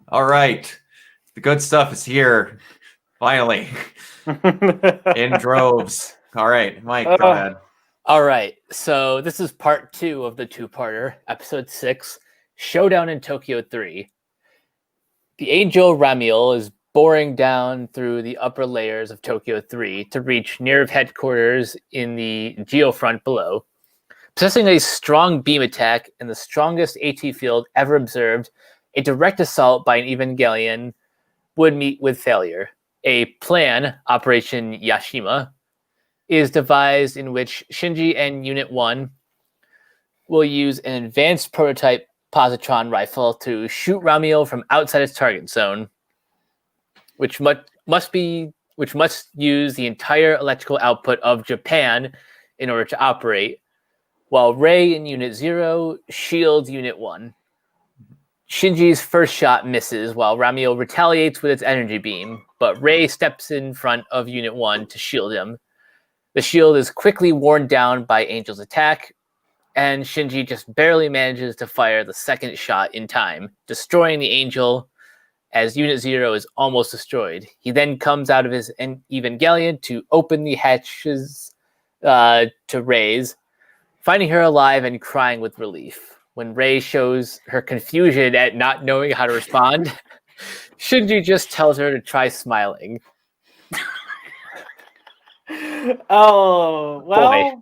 All right. The good stuff is here. Finally. In droves. All right, Mike, go Uh, ahead. All right, so this is part 2 of the two-parter, episode 6, Showdown in Tokyo-3. The angel Ramiel is boring down through the upper layers of Tokyo-3 to reach NERV headquarters in the geofront below. Possessing a strong beam attack and the strongest AT field ever observed, a direct assault by an Evangelion would meet with failure. A plan, Operation Yashima, is devised in which Shinji and Unit 1 will use an advanced prototype positron rifle to shoot Ramiel from outside its target zone, which must use the entire electrical output of Japan in order to operate, while Rei in Unit 0 shields Unit 1. Shinji's first shot misses while Ramiel retaliates with its energy beam, but Rei steps in front of Unit 1 to shield him. The shield is quickly worn down by Angel's attack, and Shinji just barely manages to fire the second shot in time, destroying the Angel as Unit 0 is almost destroyed. He then comes out of his Evangelion to open the hatches to Rei's, finding her alive and crying with relief. When Rei shows her confusion at not knowing how to respond, Shinji just tells her to try smiling. Oh, well, Boy.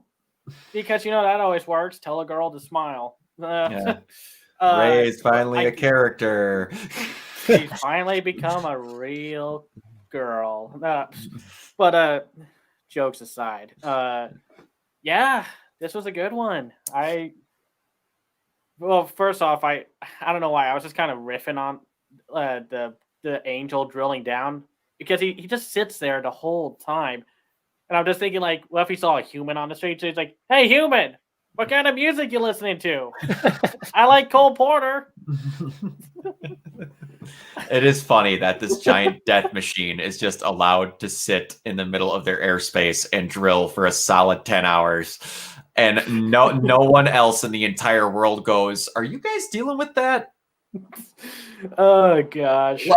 because that always works. Tell a girl to smile. Yeah. Ray is finally a character. She's finally become a real girl. But jokes aside, yeah, this was a good one. Well, first off, I don't know why I was just kind of riffing on the angel drilling down because he just sits there the whole time. And I'm just thinking, like, what if he saw a human on the street? So he's like, "Hey, human, what kind of music you listening to?" I like Cole Porter. It is funny that this giant death machine is just allowed to sit in the middle of their airspace and drill for a solid 10 hours. And no one else in the entire world goes, "Are you guys dealing with that?" Oh gosh.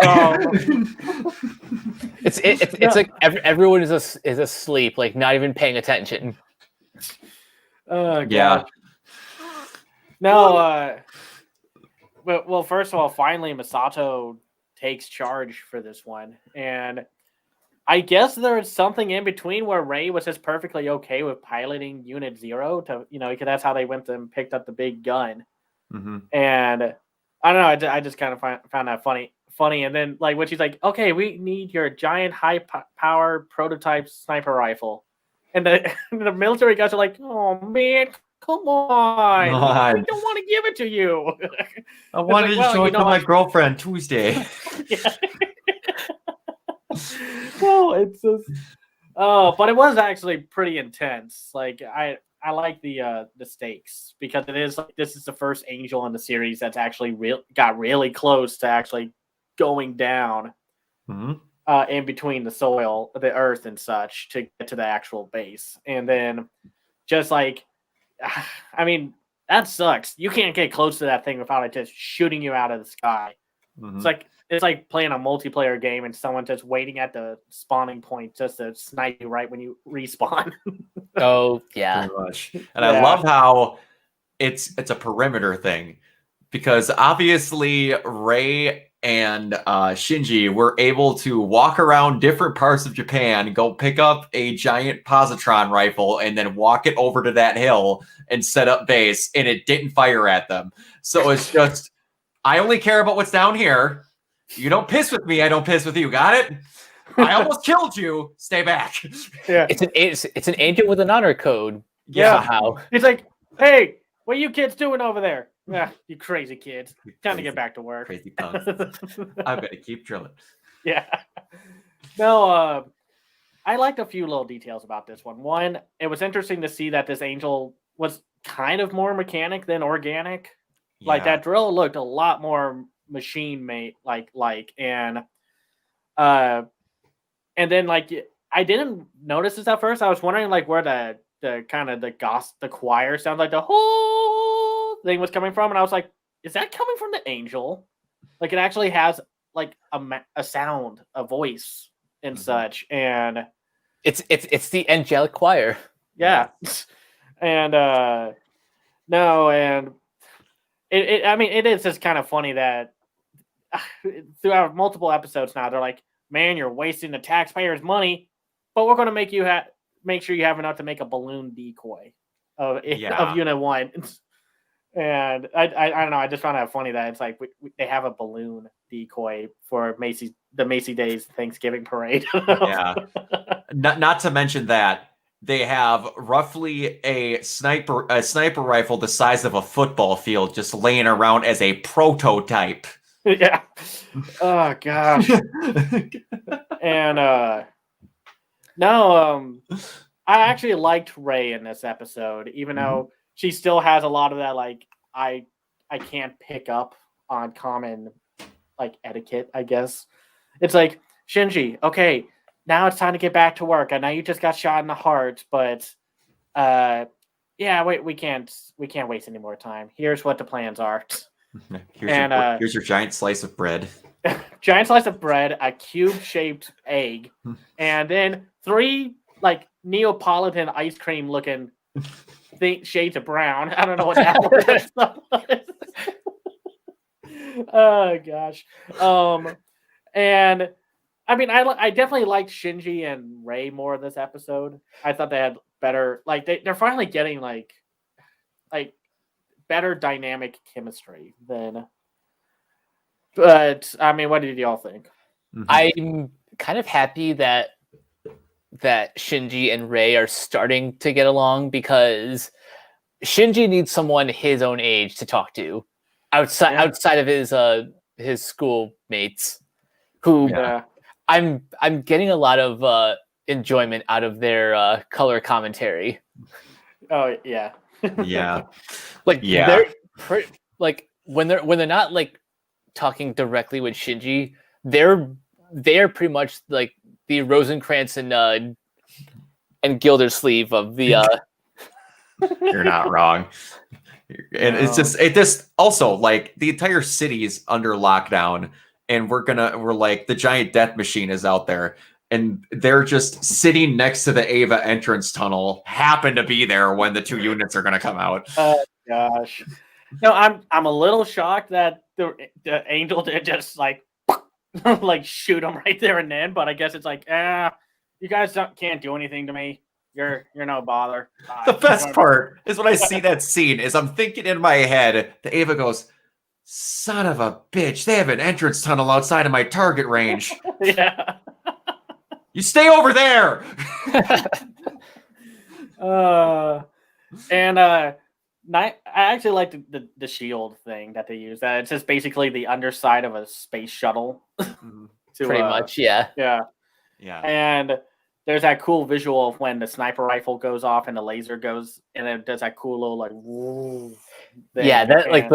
It's like everyone is asleep, like not even paying attention. Oh gosh. Yeah. No, well, first of all, finally Masato takes charge for this one. And I guess there's something in between where Rei was just perfectly okay with piloting Unit 0 to, because that's how they went and picked up the big gun. Mm-hmm. And I don't know, I just kind of found that funny. And then, like, when she's like, "Okay, we need your giant high-power prototype sniper rifle." And the military guys are like, "Oh, man, come on. We don't want to give it to you." I wanted to show it to my girlfriend Tuesday. Well, it's just... Oh, but it was actually pretty intense. Like, I like the stakes because it is like this is the first angel in the series that's actually got really close to actually going down in between the soil, the earth, and such to get to the actual base. And then just like, I mean, that sucks. You can't get close to that thing without it just shooting you out of the sky. Mm-hmm. It's like playing a multiplayer game and someone just waiting at the spawning point just to snipe you right when you respawn. Oh yeah, pretty much. And I love how it's a perimeter thing because obviously Rei and Shinji were able to walk around different parts of Japan, go pick up a giant positron rifle, and then walk it over to that hill and set up base, and it didn't fire at them. So it's just, I only care about what's down here. You don't piss with me, I don't piss with you. Got it? I almost killed you. Stay back. Yeah, it's an angel with an honor code. Yeah, somehow. It's like, "Hey, what are you kids doing over there? Yeah, you crazy kids. Time to get back to work." Crazy punks. I'm gonna keep drilling. Yeah. No, I liked a few little details about this one. One, it was interesting to see that this angel was kind of more mechanic than organic. Yeah. Like that drill looked a lot more machine made like and then like I didn't notice this at first. I was wondering like where the kind of the choir sounds like the whole thing was coming from, and I was like, is that coming from the angel? Like it actually has like a sound, a voice, and such, and it's the angelic choir. Yeah, and no, and I mean, it is just kind of funny that throughout multiple episodes now, they're like, "Man, you're wasting the taxpayers' money," but we're going to make sure you have enough to make a balloon decoy of Unit 1. And I don't know. I just found that funny that it's like they have a balloon decoy for the Macy Days Thanksgiving parade. Yeah. Not to mention that they have roughly a sniper rifle the size of a football field just laying around as a prototype. Yeah. Oh gosh. And no, I actually liked Rey in this episode, even though she still has a lot of that like I can't pick up on common like etiquette, I guess. It's like, Shinji, okay, now it's time to get back to work. I know you just got shot in the heart, but yeah, we can't waste any more time. Here's what the plans are. Here's your giant slice of bread. Giant slice of bread, a cube-shaped egg, and then 3 like Neapolitan ice cream looking shades of brown. I don't know what that was. Oh gosh. And I mean, I definitely liked Shinji and Rey more this episode. I thought they had better, like they're finally getting like better dynamic chemistry than. But I mean, what did y'all think? I'm kind of happy that Shinji and Rey are starting to get along, because Shinji needs someone his own age to talk to outside of his schoolmates, who I'm getting a lot of enjoyment out of their color commentary. Oh yeah. Yeah. They're when they're not like talking directly with Shinji, they're pretty much like the Rosencrantz and Gildersleeve of the You're not wrong. And it just also like the entire city's under lockdown, and we're like the giant death machine is out there, and they're just sitting next to the Ava entrance tunnel, happen to be there when the 2 units are gonna come out. Oh gosh. No, I'm a little shocked that the angel did just like like shoot him right there and then, but I guess it's like, you guys can't do anything to me. You're no bother. The best part is when I see that scene is I'm thinking in my head, the Ava goes, son of a bitch, they have an entrance tunnel outside of my target range. Yeah. You stay over there. I actually like the shield thing that they use. That it's just basically the underside of a space shuttle. Pretty much, yeah. Yeah. Yeah. And there's that cool visual of when the sniper rifle goes off and the laser goes, and it does that cool little like woo thing. Yeah, that like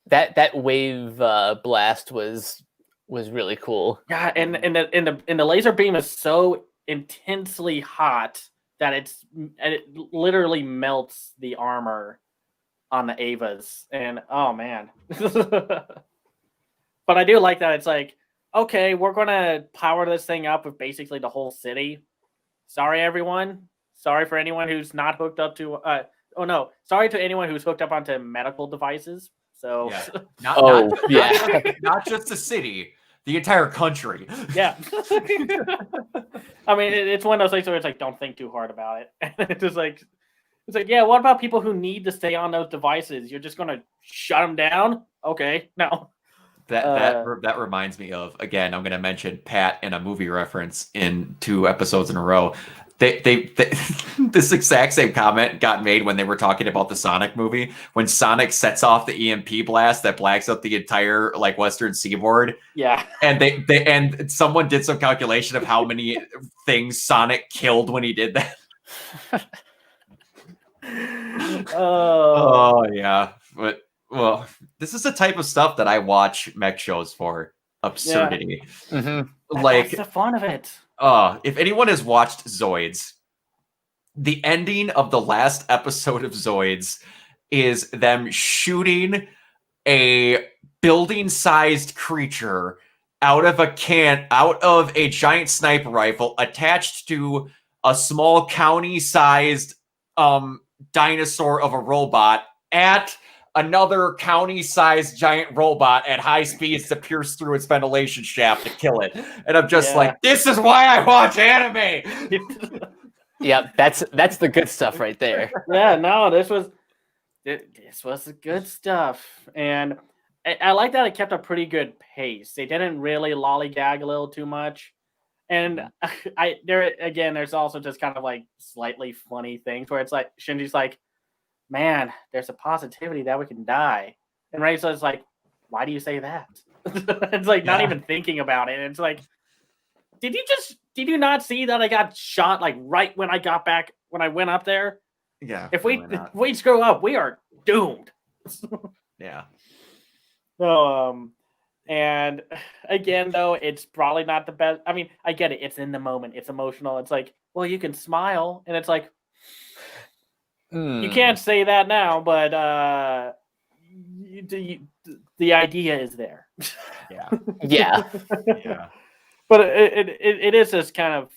that wave blast was really cool. Yeah, and the laser beam is so intensely hot that it literally melts the armor on the Avas, and oh man. But I do like that it's like, okay, we're gonna power this thing up with basically the whole city. Sorry, everyone. Sorry for anyone who's not hooked up to. Sorry to anyone who's hooked up onto medical devices. So, not just the city, the entire country. Yeah. I mean, it's one of those things where it's like, don't think too hard about it. And it's like, yeah, what about people who need to stay on those devices? You're just gonna shut them down? Okay, no. That reminds me of, again, I'm going to mention Pat in a movie reference in 2 episodes in a row. They this exact same comment got made when they were talking about the Sonic movie, when Sonic sets off the EMP blast that blacks out the entire like western seaboard. Yeah. And and someone did some calculation of how many things Sonic killed when he did that. Oh yeah. But well, this is the type of stuff that I watch mech shows for. Absurdity. Yeah. Mm-hmm. That's the fun of it. If anyone has watched Zoids, the ending of the last episode of Zoids is them shooting a building-sized creature out of a giant sniper rifle attached to a small county-sized dinosaur of a robot at another county-sized giant robot at high speeds to pierce through its ventilation shaft to kill it. And I'm just like, this is why I watch anime. Yeah, that's the good stuff right there. Yeah, no, this was the good stuff, and I like that it kept a pretty good pace. They didn't really lollygag a little too much, and there's also just kind of like slightly funny things where it's like Shinji's like, man, there's a possibility that we can die. And Reisa's like, why do you say that? It's like not even thinking about it. It's like, did you not see that I got shot like right when I went up there? Yeah. If we screw up, we are doomed. Yeah. So, and again, though, it's probably not the best. I mean, I get it. It's in the moment. It's emotional. It's like, well, you can smile. And it's like, you can't say that now, but the idea is there. Yeah. Yeah. Yeah. But it is just kind of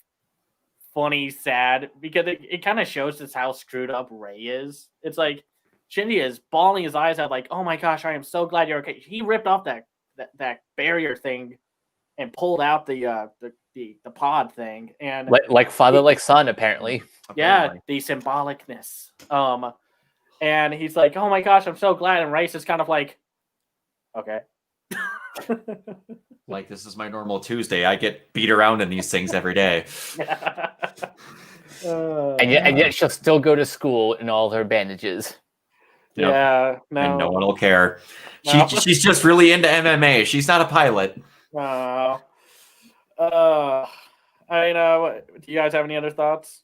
funny, sad, because it kind of shows us how screwed up Ray is. It's like Shinji is bawling his eyes out like, oh my gosh, I am so glad you're okay. He ripped off that barrier thing and pulled out the pod thing, and like father, like son, apparently. Yeah, the symbolicness. And he's like, oh my gosh, I'm so glad. And Ray's is kind of like, okay. Like, this is my normal Tuesday. I get beat around in these things every day. And yet she'll still go to school in all her bandages. Yep. Yeah, And no one will care. No. She's just really into MMA. She's not a pilot. I know. Do you guys have any other thoughts?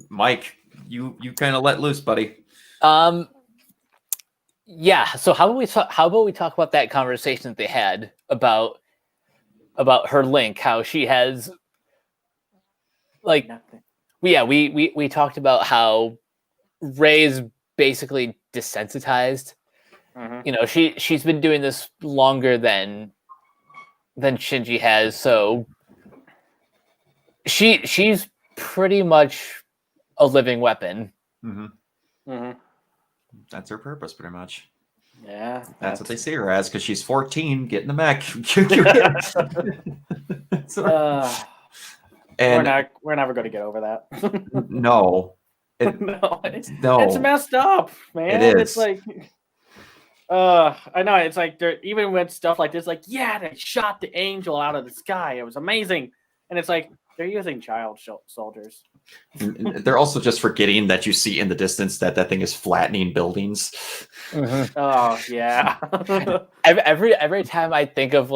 Mike, you kind of let loose, buddy. Yeah. So how about we talk about that conversation that they had about her link, how she has like Nothing. we talked about how Ray's basically desensitized. Mm-hmm. You know, she's been doing this longer than Shinji has, so she's pretty much a living weapon. Mm-hmm. Mm-hmm. That's her purpose, pretty much. Yeah, that's what they see her as, because she's 14, getting the mech. And we're never going to get over that. No. No, it's messed up, man. It is. It's like, I know. It's like even with stuff like this, like, yeah, they shot the angel out of the sky. It was amazing, and it's like they're using child soldiers. They're also just forgetting that you see in the distance that thing is flattening buildings. Mm-hmm. Oh yeah. every time I think of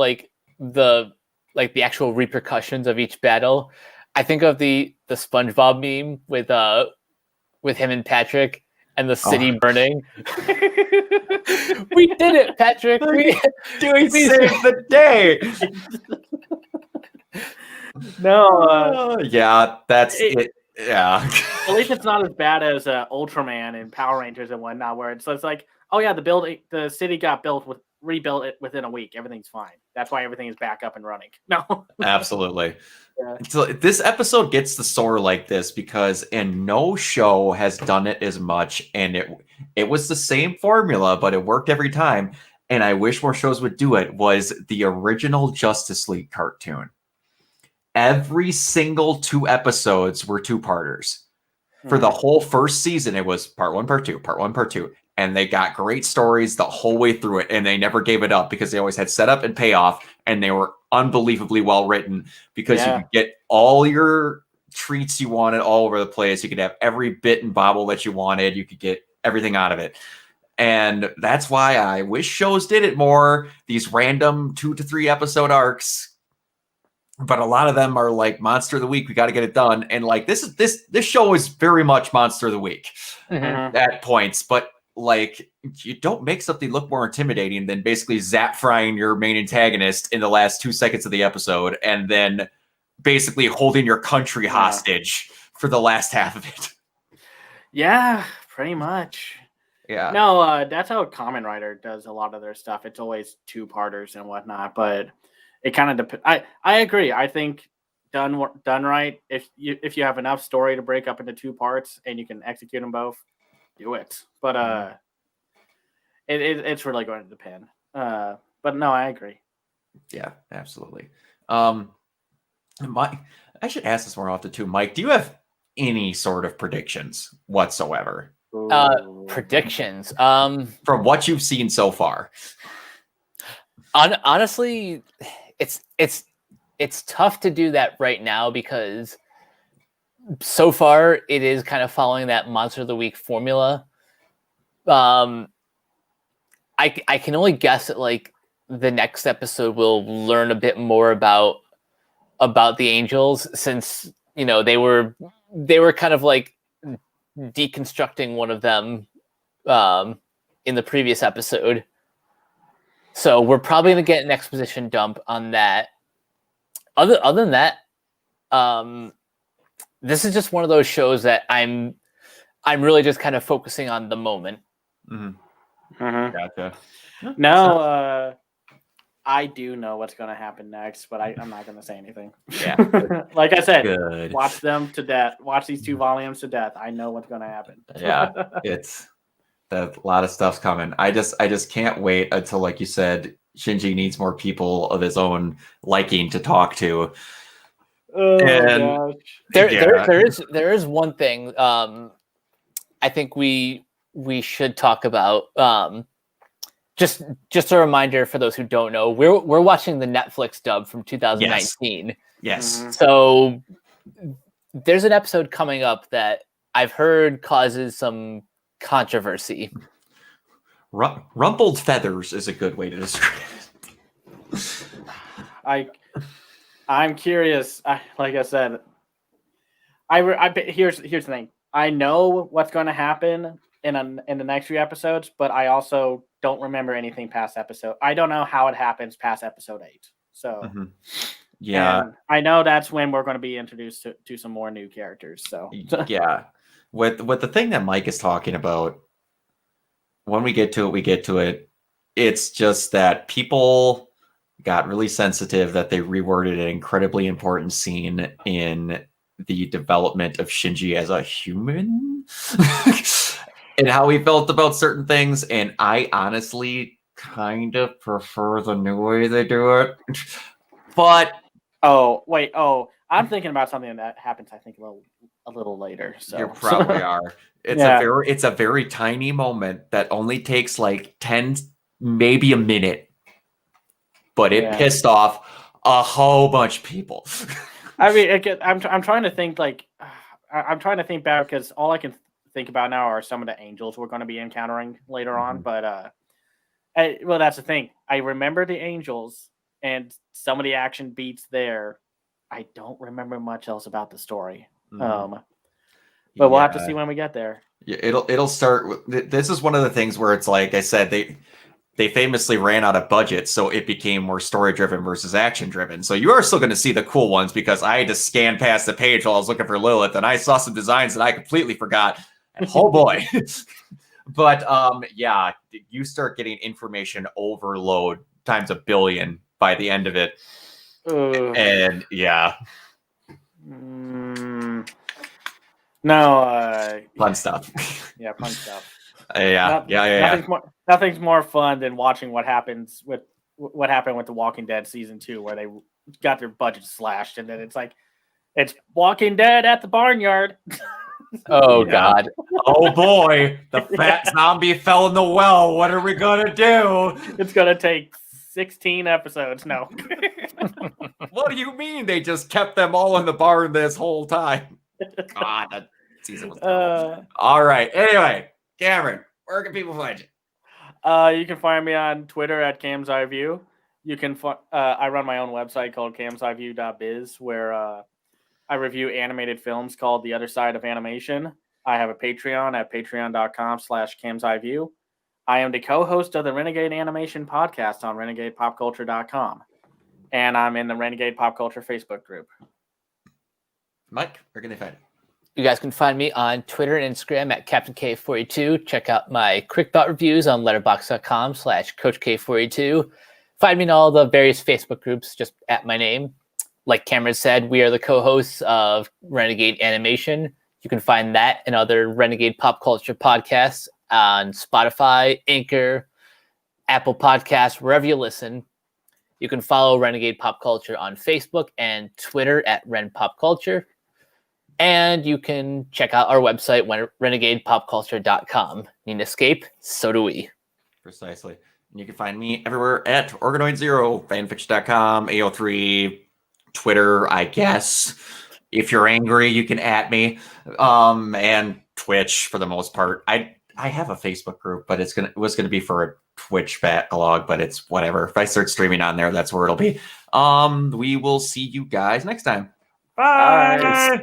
the actual repercussions of each battle, I think of the SpongeBob meme with him and Patrick and the city burning. We did it, Patrick. We saved the day. No. Yeah, that's it. Yeah. At least it's not as bad as Ultraman and Power Rangers and whatnot, where it's like, oh yeah, the city got rebuilt it within a week. Everything's fine. That's why everything is back up and running. No. Absolutely. Yeah. So this episode gets the sore like this because no show has done it as much, and it was the same formula, but it worked every time. And I wish more shows would do it. Was the original Justice League cartoon. Every single 2 episodes were 2-parters. For the whole first season, it was part 1, part 2, part 1, part 2. And they got great stories the whole way through it. And they never gave it up because they always had setup and payoff. And they were unbelievably well written because you could get all your treats you wanted all over the place. You could have every bit and bobble that you wanted. You could get everything out of it. And that's why I wish shows did it more. These random 2 to 3 episode arcs. But a lot of them are like Monster of the Week. We got to get it done. And like this show is very much Monster of the Week at points. But like, you don't make something look more intimidating than basically zap frying your main antagonist in the last 2 seconds of the episode, and then basically holding your country hostage for the last half of it. Yeah, pretty much. Yeah. No, that's how Kamen Rider does a lot of their stuff. It's always 2-parters and whatnot. But it kind of depends. I agree. I think done right. If you have enough story to break up into 2 parts and you can execute them both, do it. But it's really going to depend. But no, I agree. Yeah, absolutely. Mike, I should ask this more often too. Mike, do you have any sort of predictions whatsoever? Predictions. From what you've seen so far. Honestly, it's tough to do that right now because so far it is kind of following that Monster of the Week formula. I can only guess that like the next episode we'll learn a bit more about the Angels, since they were kind of like deconstructing one of them in the previous episode. So we're probably gonna get an exposition dump on that. Other than that, this is just one of those shows that I'm really just kind of focusing on the moment. Mm-hmm. Gotcha. No, I do know what's going to happen next, but I'm not going to say anything. Yeah. Like I said, Good. watch them to death. Watch these 2 volumes to death. I know what's going to happen. Yeah, it's a lot of stuff's coming. I just can't wait until, like you said, Shinji needs more people of his own liking to talk to. Oh gosh. There is one thing I think we should talk about. Just a reminder for those who don't know, we're watching the Netflix dub from 2019. Yes. Mm-hmm. So there's an episode coming up that I've heard causes some controversy. Rumpled feathers is a good way to describe it. I'm curious. Like I said, here's the thing. I know what's going to happen in the next few episodes, but I also don't remember anything past episode. I don't know how it happens past episode 8. So yeah, and I know that's when we're going to be introduced to some more new characters. So yeah, with the thing that Mike is talking about, when we get to it, it's just that people got really sensitive that they reworded an incredibly important scene in the development of Shinji as a human and how he felt about certain things. And I honestly kind of prefer the new way they do it. But I'm thinking about something that happens, I think, a little later. So you probably are. It's a very tiny moment that only takes like 10, maybe a minute, but it pissed off a whole bunch of people. I mean, I'm trying to think I'm trying to think back because all I can think about now are some of the angels we're going to be encountering later on. But well, that's the thing. I remember the angels and some of the action beats there. I don't remember much else about the story. But we'll have to see when we get there. Yeah, it'll start with, this is one of the things where it's like I said, they famously ran out of budget, so it became more story driven versus action driven. So you are still going to see the cool ones, because I had to scan past the page while I was looking for Lilith, and I saw some designs that I completely forgot. And oh boy. But yeah, you start getting information overload times a billion by the end of it. And yeah. No. Fun stuff. Yeah, fun stuff. Yeah. Nothing's more fun than watching what happened with The Walking Dead season 2, where they got their budget slashed, and then it's Walking Dead at the barnyard. Oh God! Oh boy! The fat zombie fell in the well. What are we gonna do? It's gonna take 16 episodes. No. What do you mean they just kept them all in the barn this whole time? God, that season was terrible. All right. Anyway, Cameron, where can people find you? You can find me on Twitter at Cam's Eye View. You can I run my own website called camseyeview.biz, where I review animated films called The Other Side of Animation. I have a Patreon at patreon.com/camseyeview. I am the co-host of the Renegade Animation Podcast on renegadepopculture.com. And I'm in the Renegade Pop Culture Facebook group. Mike, where can they find you? You guys can find me on Twitter and Instagram at Captain K42. Check out my quick thought reviews on letterboxd.com/CoachK42. Find me in all the various Facebook groups just at my name. Like Cameron said, we are the co-hosts of Renegade Animation. You can find that and other Renegade Pop Culture podcasts on Spotify, Anchor, Apple Podcasts, wherever you listen. You can follow Renegade Pop Culture on Facebook and Twitter at Ren Pop Culture. And you can check out our website, renegadepopculture.com. Need an escape? So do we. Precisely. And you can find me everywhere at Organoid0, fanfiction.com, AO3, Twitter, I guess. If you're angry, you can @ me. And Twitch for the most part. I have a Facebook group, but it was gonna be for a Twitch backlog, but it's whatever. If I start streaming on there, that's where it'll be. We will see you guys next time. Bye.